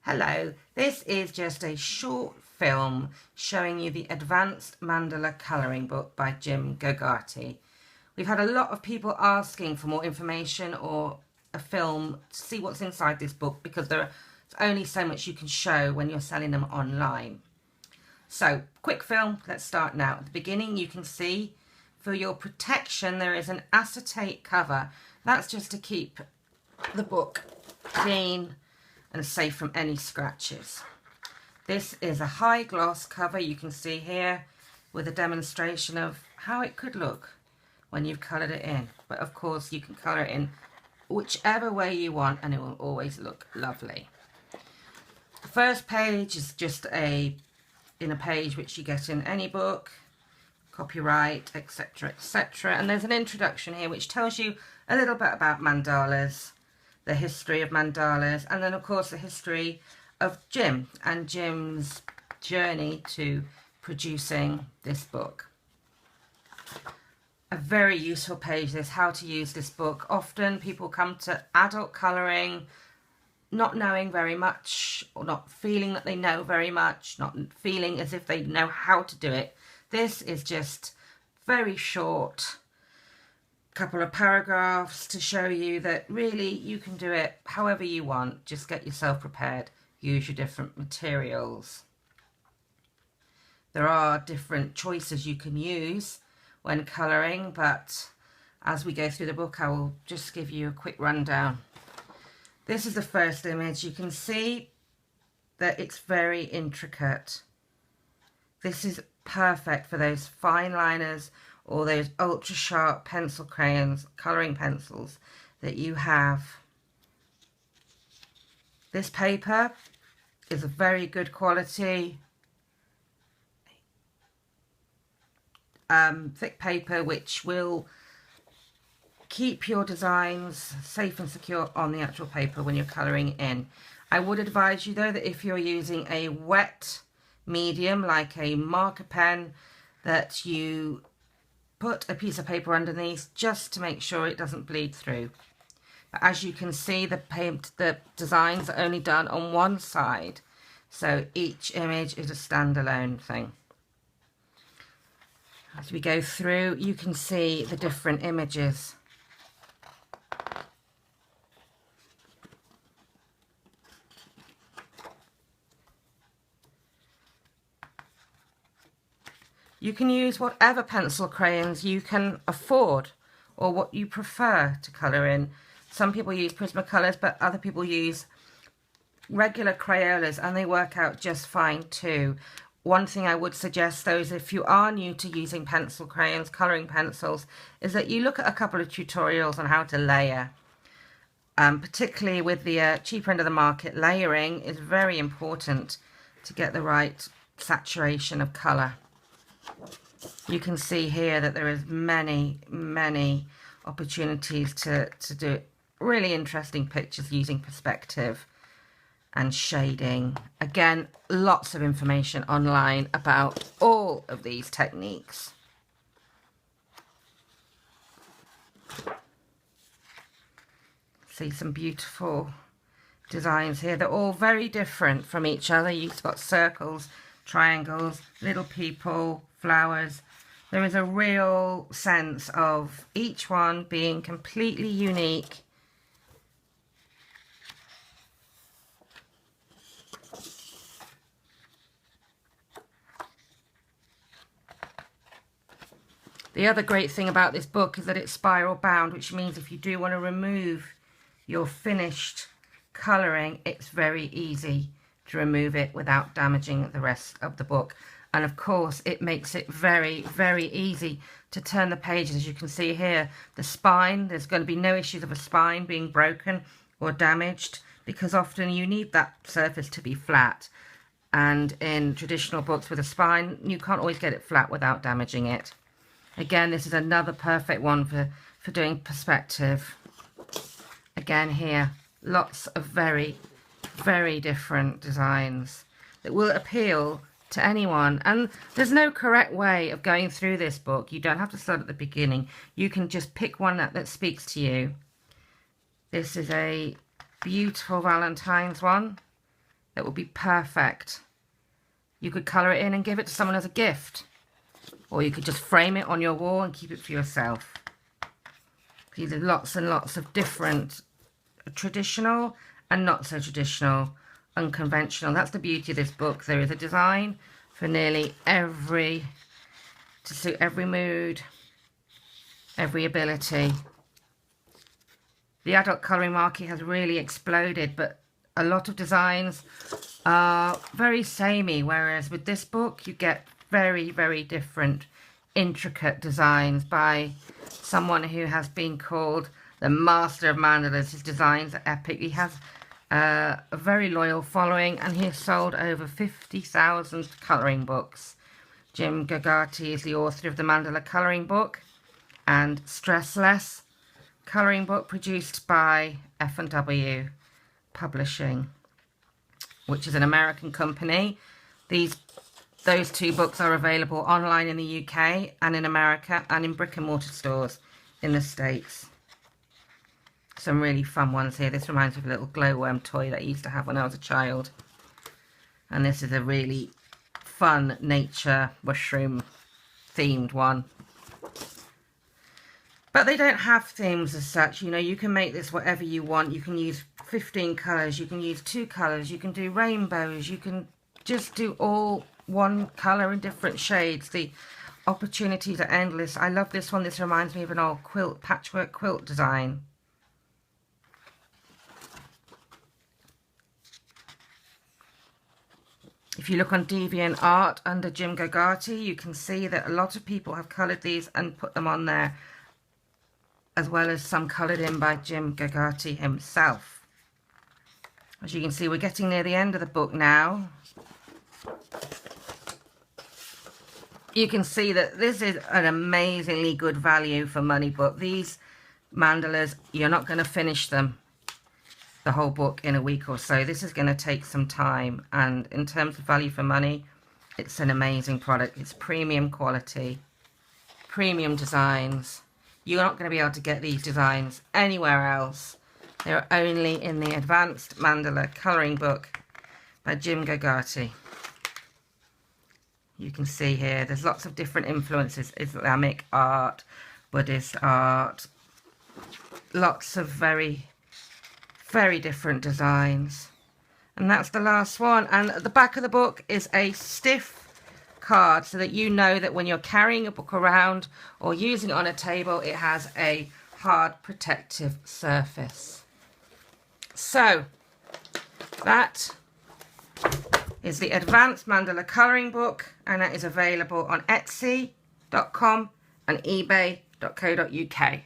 Hello, this is just a short film showing you the Advanced Mandala Coloring Book by Jim Gogarty. We've had a lot of people asking for more information or a film to see what's inside this book because there's only so much you can show when you're selling them online. So, quick film, let's start now. At the beginning you can see for your protection there is an acetate cover. That's just to keep the book clean and safe from any scratches. This is a high gloss cover you can see here with a demonstration of how it could look when you've coloured it in. But of course you can colour it in whichever way you want and it will always look lovely. The first page is just a page which you get in any book, copyright, etc, etc, and there's an introduction here which tells you a little bit about mandalas, the history of mandalas, and then of course the history of Jim and Jim's journey to producing this book. A very useful page, this how to use this book. Often people come to adult colouring not knowing very much, or not feeling that they know very much, not feeling as if they know how to do it. This is just very short, couple of paragraphs to show you that really you can do it however you want. Just get yourself prepared, use your different materials. There are different choices you can use when colouring, but as we go through the book I will just give you a quick rundown. This is the first image. You can see that it's very intricate. This is perfect for those fine liners or those ultra sharp pencil crayons, colouring pencils that you have. This paper is a very good quality, thick paper which will keep your designs safe and secure on the actual paper when you're colouring in. I would advise you though that if you're using a wet medium like a marker pen, that you put a piece of paper underneath just to make sure it doesn't bleed through. But as you can see, the designs are only done on one side, so each image is a standalone thing. As we go through, you can see the different images. You can use whatever pencil crayons you can afford or what you prefer to colour in. Some people use Prismacolors, but other people use regular Crayolas and they work out just fine too. One thing I would suggest though is if you are new to using pencil crayons, colouring pencils, is that you look at a couple of tutorials on how to layer. Particularly with the cheaper end of the market, layering is very important to get the right saturation of colour. You can see here that there is many opportunities to do really interesting pictures using perspective and shading. Again, lots of information online about all of these techniques. See some beautiful designs here. They're all very different from each other. You've got circles, triangles, little people, flowers. There is a real sense of each one being completely unique. The other great thing about this book is that it's spiral bound, which means if you do want to remove your finished colouring, it's very easy to remove it without damaging the rest of the book. And of course it makes it very easy to turn the pages. As you can see here, the spine, there's going to be no issues of a spine being broken or damaged, because often you need that surface to be flat, and in traditional books with a spine you can't always get it flat without damaging it. Again, this is another perfect one for doing perspective. Again here, lots of very different designs that will appeal to anyone, and there's no correct way of going through this book. You don't have to start at the beginning. You can just pick one that speaks to you. This is a beautiful Valentine's one. that would be perfect. You could colour it in and give it to someone as a gift. Or you could just frame it on your wall and keep it for yourself. These are lots and lots of different traditional and not so traditional, unconventional. That's the beauty of this book. There is a design for nearly to suit every mood, every ability. The adult colouring market has really exploded, but a lot of designs are very samey, whereas with this book you get very, very different, intricate designs by someone who has been called the master of mandalas. His designs are epic. He has a very loyal following, and he has sold over 50,000 colouring books. Jim Gogarty is the author of the Mandala Coloring Book and Stressless Colouring Book, produced by F&W Publishing, which is an American company. Those two books are available online in the UK and in America, and in brick and mortar stores in the States. Some really fun ones here. This reminds me of a little glowworm toy that I used to have when I was a child. And this is a really fun nature mushroom themed one. But they don't have themes as such. You know, you can make this whatever you want. You can use 15 colours. You can use 2 colours. You can do rainbows. You can just do all one colour in different shades. The opportunities are endless. I love this one. This reminds me of an old patchwork quilt design. If you look on DeviantArt under Jim Gogarty, you can see that a lot of people have coloured these and put them on there, as well as some coloured in by Jim Gogarty himself. As you can see, we're getting near the end of the book now. You can see that this is an amazingly good value for money book. These mandalas, you're not going to finish them, the whole book, in a week or so. This is going to take some time, and in terms of value for money, it's an amazing product. It's premium quality, premium designs. You're not going to be able to get these designs anywhere else. They're only in the Advanced Mandala Coloring Book by Jim Gogarty. You can see here there's lots of different influences: Islamic art, Buddhist art, lots of very, very different designs. And that's the last one. And at the back of the book is a stiff card, so that you know that when you're carrying a book around or using it on a table, it has a hard protective surface. So that is the Advanced Mandala Coloring Book, and that is available on Etsy.com and eBay.co.uk.